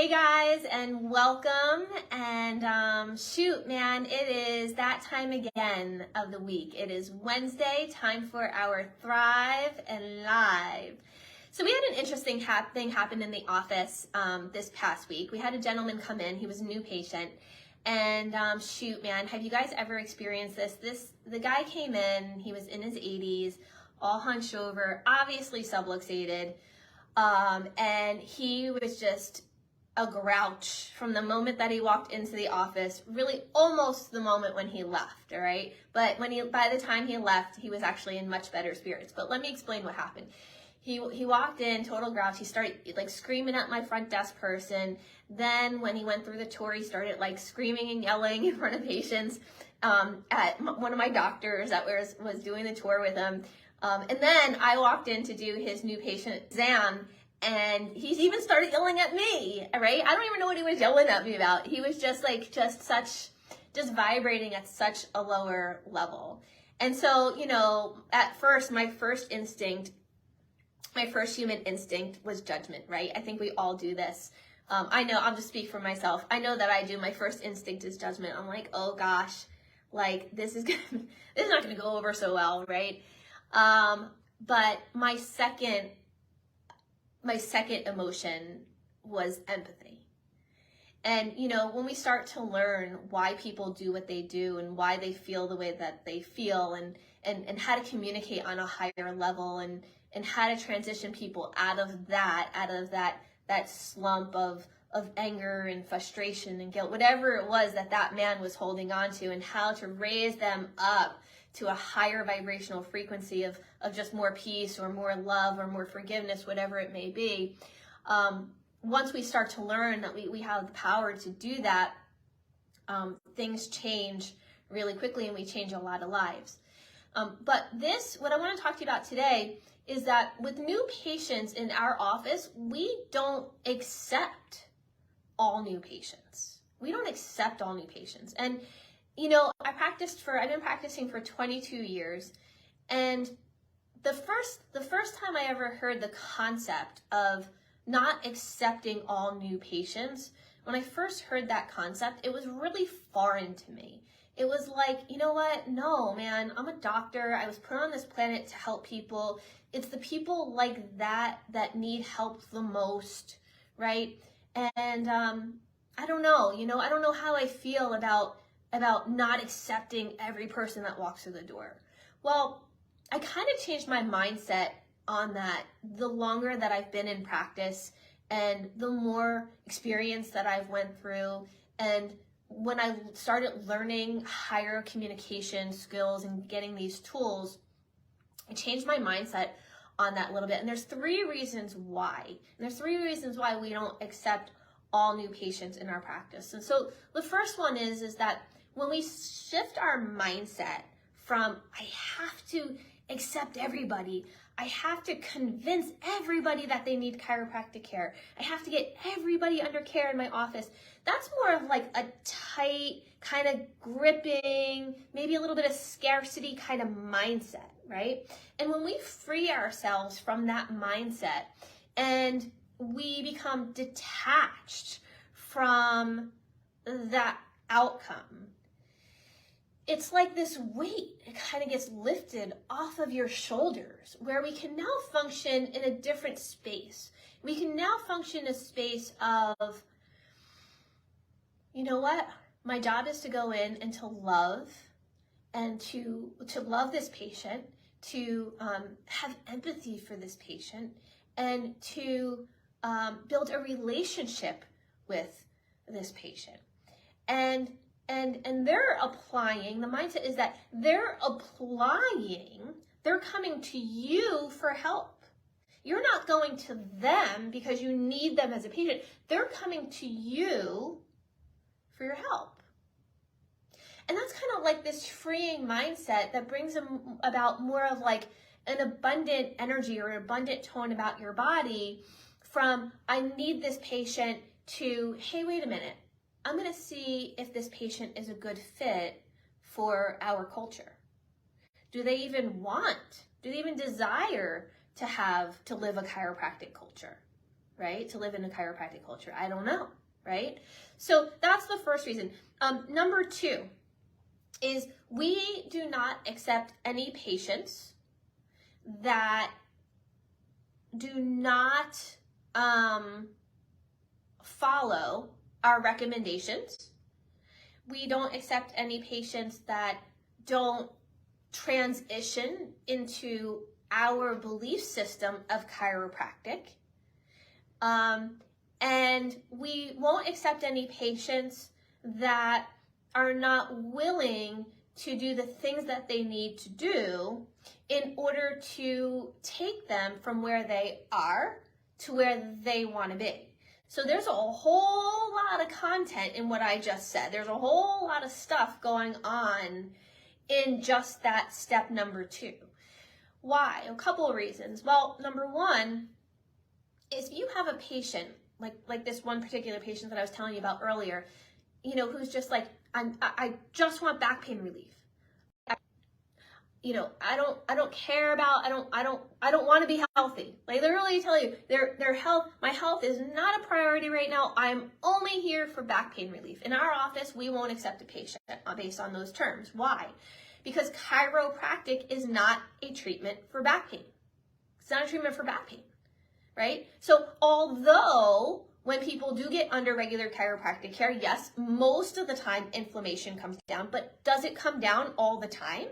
Hey guys, and welcome. And shoot, man, it is that time again of the week. It is Wednesday, time for our Thrive and Live. So we had an interesting thing happen in the office this past week. We had a gentleman come in. He was a new patient. And shoot, man, have you guys ever experienced this? The guy came in, he was in his 80s, all hunched over, obviously subluxated. And he was just a grouch from the moment that he walked into the office, really almost the moment when he left, all right? But by the time he left, he was actually in much better spirits. But let me explain what happened. He walked in, total grouch. He started like screaming at my front desk person. Then when he went through the tour, he started like screaming and yelling in front of patients at one of my doctors that was doing the tour with him. And then I walked in to do his new patient exam, and he's even started yelling at me, right? I don't even know what he was yelling at me about. He was just vibrating at such a lower level. And so, you know, at first, my first human instinct was judgment, right? I think we all do this. I know, I'll just speak for myself. I know that I do. My first instinct is judgment. I'm like, oh gosh, like this is not gonna go over so well, right? But my second emotion was empathy. And, you know, when we start to learn why people do what they do and why they feel the way that they feel and how to communicate on a higher level and how to transition people out of that slump of anger and frustration and guilt, whatever it was that man was holding on to, and how to raise them up to a higher vibrational frequency of just more peace or more love or more forgiveness, whatever it may be. Once we start to learn that we have the power to do that, things change really quickly and we change a lot of lives. But what I want to talk to you about today is that with new patients in our office, we don't accept all new patients. We don't accept all new patients. And you know, I've been practicing for 22 years, and the first time I ever heard the concept of not accepting all new patients, when I first heard that concept, it was really foreign to me. It was like, you know what? No, man, I'm a doctor. I was put on this planet to help people. It's the people like that need help the most, right? And I don't know, you know, I don't know how I feel about not accepting every person that walks through the door. Well, I kind of changed my mindset on that the longer that I've been in practice and the more experience that I've went through, and when I started learning higher communication skills and getting these tools, I changed my mindset on that a little bit. And there's three reasons why. And there's three reasons why we don't accept all new patients in our practice. And so the first one is that when we shift our mindset from I have to accept everybody, I have to convince everybody that they need chiropractic care, I have to get everybody under care in my office, that's more of like a tight, kind of gripping, maybe a little bit of scarcity kind of mindset, right? And when we free ourselves from that mindset and we become detached from that outcome, it's like this weight, it kind of gets lifted off of your shoulders, where we can now function in a different space. We can now function in a space of, you know what? My job is to go in and to love, and to love this patient, to have empathy for this patient, and to build a relationship with this patient. And they're applying, the mindset is that they're coming to you for help. You're not going to them because you need them as a patient. They're coming to you for your help. And that's kind of like this freeing mindset that brings about more of like an abundant energy or an abundant tone about your body, from I need this patient to, hey, wait a minute, I'm going to see if this patient is a good fit for our culture. Do they even desire to live a chiropractic culture, right? To live in a chiropractic culture. I don't know, right? So that's the first reason. Number two is we do not accept any patients that do not follow our recommendations. We don't accept any patients that don't transition into our belief system of chiropractic. And we won't accept any patients that are not willing to do the things that they need to do in order to take them from where they are to where they want to be. So there's a whole lot of content in what I just said. There's a whole lot of stuff going on in just that step number two. Why? A couple of reasons. Well, number one is if you have a patient, like this one particular patient that I was telling you about earlier, you know, who's just like, I just want back pain relief. I don't care about, I don't want to be healthy. Like, literally tell you their health, my health is not a priority right now. I'm only here for back pain relief. In our office, we won't accept a patient based on those terms. Why? Because chiropractic is not a treatment for back pain. It's not a treatment for back pain, right? So although when people do get under regular chiropractic care, yes, most of the time inflammation comes down, but does it come down all the time?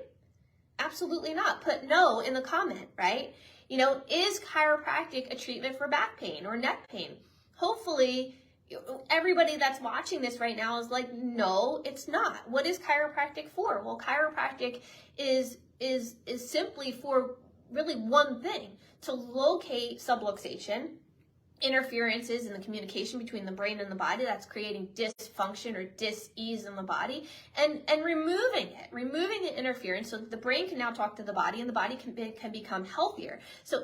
Absolutely not. Put no in the comment, right? You know, is chiropractic a treatment for back pain or neck pain? Hopefully, everybody that's watching this right now is like, no, it's not. What is chiropractic for? Well, chiropractic is simply for really one thing, to locate subluxation, interferences in the communication between the brain and the body that's creating dysfunction or dis-ease in the body, and removing the interference so that the brain can now talk to the body and the body can become healthier. So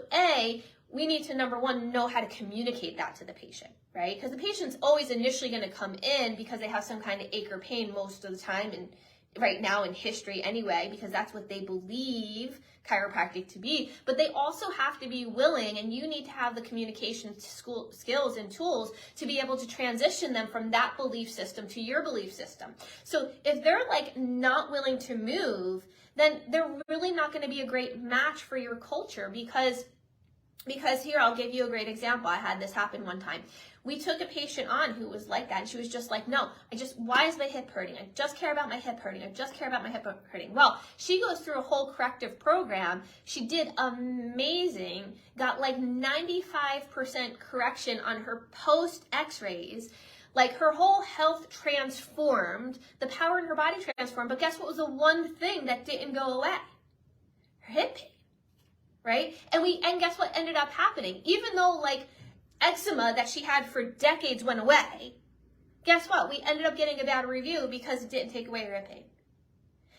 we need to, number one, know how to communicate that to the patient, right? Because the patient's always initially going to come in because they have some kind of ache or pain most of the time, and right now in history anyway, because that's what they believe chiropractic to be. But they also have to be willing, and you need to have the communication skills and tools to be able to transition them from that belief system to your belief system. So if they're like not willing to move, then they're really not going to be a great match for your culture, because here, I'll give you a great example. I had this happen one time. We took a patient on who was like that, and she was just like, no, why is my hip hurting? I just care about my hip hurting. I just care about my hip hurting. Well, she goes through a whole corrective program. She did amazing, got like 95% correction on her post x-rays. Like, her whole health transformed, the power in her body transformed, but guess what was the one thing that didn't go away? Her hip pain. Right? And guess what ended up happening? Even though like eczema that she had for decades went away, guess what? We ended up getting a bad review because it didn't take away her hip pain.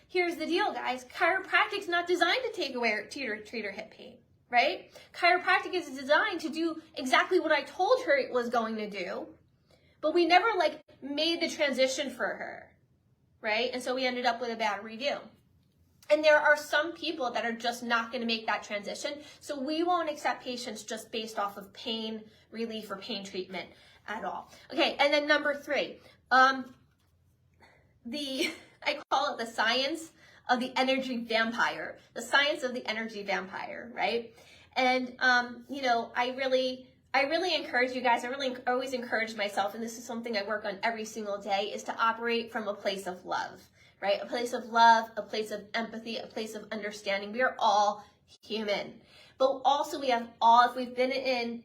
Here's the deal, guys. Chiropractic's not designed to take away or treat her hip pain, right? Chiropractic is designed to do exactly what I told her it was going to do, but we never like made the transition for her, right? And so we ended up with a bad review. And there are some people that are just not going to make that transition. So we won't accept patients just based off of pain relief or pain treatment at all. Okay, and then number three, I call it the science of the energy vampire. The science of the energy vampire, right? And I really encourage you guys. I really always encourage myself, and this is something I work on every single day, is to operate from a place of love. Right? A place of love, a place of empathy, a place of understanding. We are all human. But also if we've been in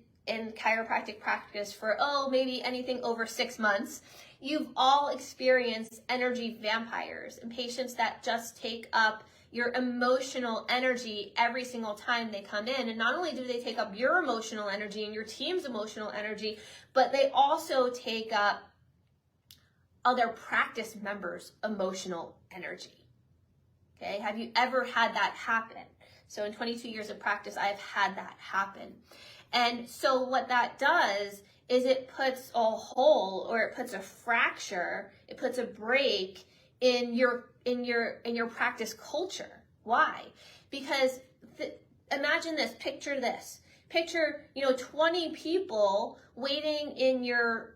chiropractic practice for, maybe anything over 6 months, you've all experienced energy vampires and patients that just take up your emotional energy every single time they come in. And not only do they take up your emotional energy and your team's emotional energy, but they also take up other practice members' emotional energy. Okay, have you ever had that happen? So in 22 years of practice, I've had that happen. And so what that does is it puts a hole, or it puts a fracture, it puts a break in your practice culture. Why? Because imagine this, picture this. picture, 20 people waiting in your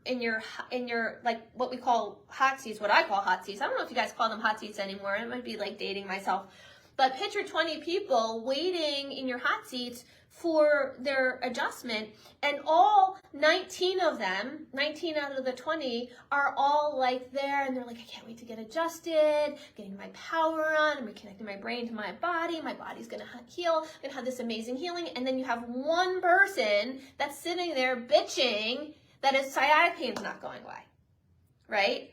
like what we call hot seats, what I call hot seats. I don't know if you guys call them hot seats anymore. It might be like dating myself. But picture 20 people waiting in your hot seats for their adjustment, and all 19 of them, 19 out of the 20, are all like there, and they're like, I can't wait to get adjusted, getting my power on, I'm reconnecting my brain to my body's gonna heal, I'm gonna have this amazing healing. And then you have one person that's sitting there bitching that his sciatic pain's not going away, right?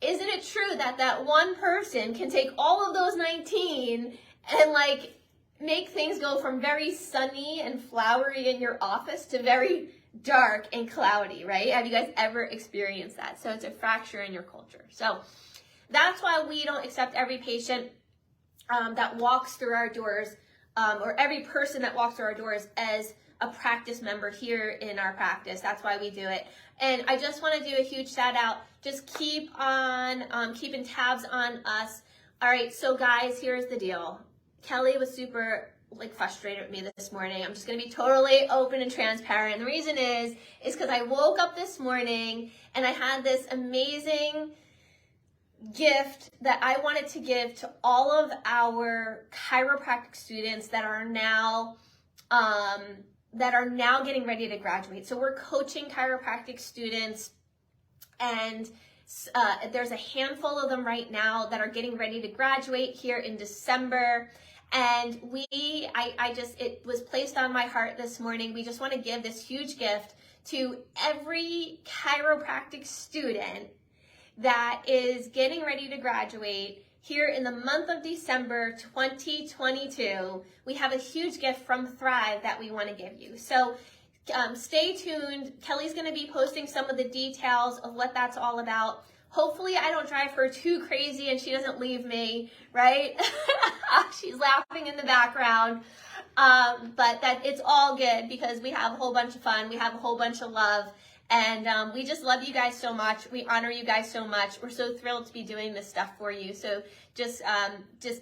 Isn't it true that that one person can take all of those 19 and like make things go from very sunny and flowery in your office to very dark and cloudy, right? Have you guys ever experienced that? So it's a fracture in your culture. So that's why we don't accept every patient that walks through our doors or every person that walks through our doors as a practice member here in our practice. That's why we do it. And I just want to do a huge shout out. Just keep on keeping tabs on us. All right, so guys, here's the deal. Kelly was super frustrated with me this morning. I'm just gonna be totally open and transparent. The reason is because I woke up this morning and I had this amazing gift that I wanted to give to all of our chiropractic students that are now getting ready to graduate. So we're coaching chiropractic students, and there's a handful of them right now that are getting ready to graduate here in December. And it was placed on my heart this morning. We just want to give this huge gift to every chiropractic student that is getting ready to graduate here in the month of December 2022. We have a huge gift from Thrive that we want to give you. So stay tuned. Kelly's going to be posting some of the details of what that's all about. Hopefully I don't drive her too crazy and she doesn't leave me, right? She's laughing in the background. But that it's all good because we have a whole bunch of fun. We have a whole bunch of love. And we just love you guys so much. We honor you guys so much. We're so thrilled to be doing this stuff for you. So just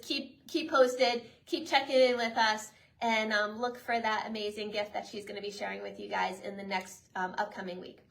keep posted, keep checking in with us, and look for that amazing gift that she's going to be sharing with you guys in the next upcoming week.